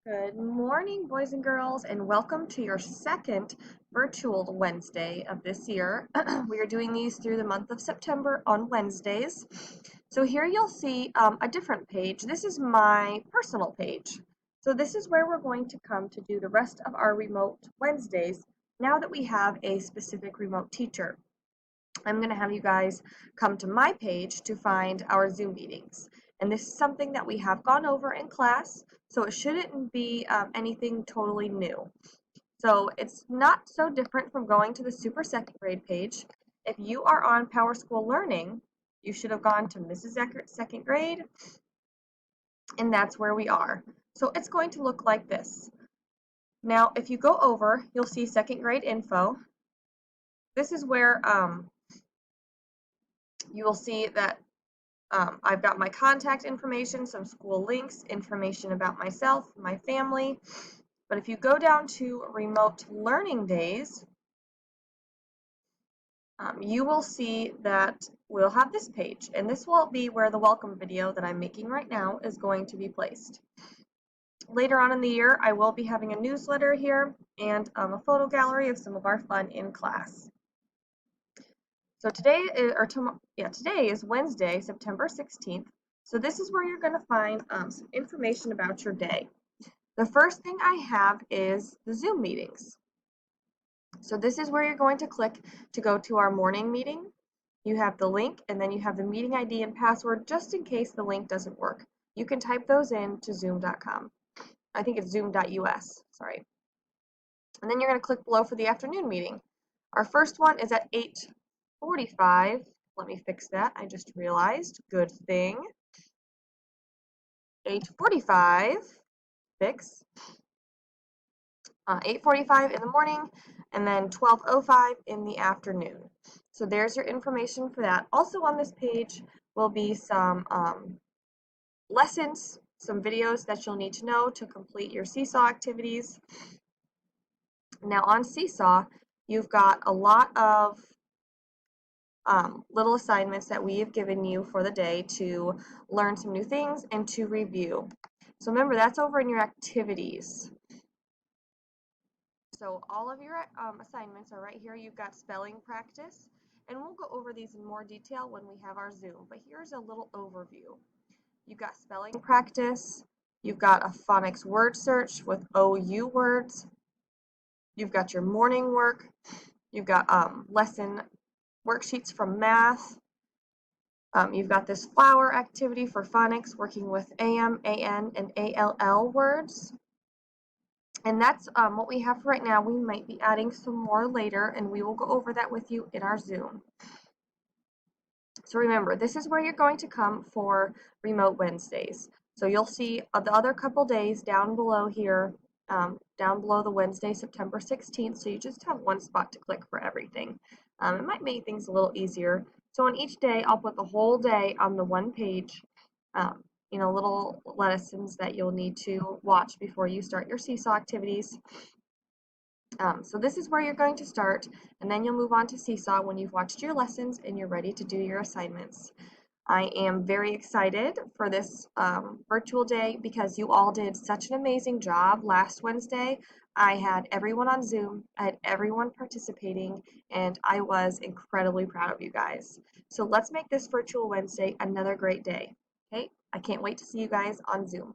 Good morning, boys and girls, and welcome to your second virtual Wednesday of this year. We are doing these through the month of September on Wednesdays. So here you'll see a different page. This is my personal page. So this is where we're going to come to do the rest of our remote Wednesdays now that we have a specific remote teacher. I'm going to have you guys come to my page to find our Zoom meetings. And this is something that we have gone over in class, so it shouldn't be anything totally new. So it's not so different from going to the Super Second Grade page. If you are on Power School Learning, you should have gone to Mrs. Eckert Second Grade, and that's where we are. So it's going to look like this. Now, if you go over, you'll see second grade info. This is where you will see that I've got my contact information, some school links, information about myself, my family. But if you go down to remote learning days, you will see that we'll have this page, and this will be where the welcome video that I'm making right now is going to be placed. Later on in the year, I will be having a newsletter here and a photo gallery of some of our fun in class. So today is Wednesday, September 16th. So this is where you're going to find some information about your day. The first thing I have is the Zoom meetings. So this is where you're going to click to go to our morning meeting. You have the link, and then you have the meeting ID and password just in case the link doesn't work. You can type those in to zoom.com. I think it's zoom.us, sorry. And then you're going to click below for the afternoon meeting. Our first one is at 8:45. Let me fix that. I just realized. Good thing. 8:45. Fix. 8:45 in the morning, and then 12:05 in the afternoon. So there's your information for that. Also on this page will be some lessons, some videos that you'll need to know to complete your Seesaw activities. Now on Seesaw, you've got a lot of little assignments that we have given you for the day to learn some new things and to review. So remember, that's over in your activities. So all of your assignments are right here. You've got spelling practice, and we'll go over these in more detail when we have our Zoom, but here's a little overview. You've got spelling practice, you've got a phonics word search with OU words, you've got your morning work, you've got lesson worksheets from math, you've got this flower activity for phonics working with AM, AN, and ALL words. And that's what we have for right now. We might be adding some more later, and we will go over that with you in our Zoom. So remember, this is where you're going to come for remote Wednesdays. So you'll see the other couple days down below here, down below the Wednesday, September 16th. So you just have one spot to click for everything. It might make things a little easier. So on each day, I'll put the whole day on the one page. Little lessons that you'll need to watch before you start your Seesaw activities. So this is where you're going to start, and then you'll move on to Seesaw when you've watched your lessons and you're ready to do your assignments. I am very excited for this virtual day because you all did such an amazing job last Wednesday. I had everyone on Zoom, I had everyone participating, and I was incredibly proud of you guys. So let's make this virtual Wednesday another great day. Okay, I can't wait to see you guys on Zoom.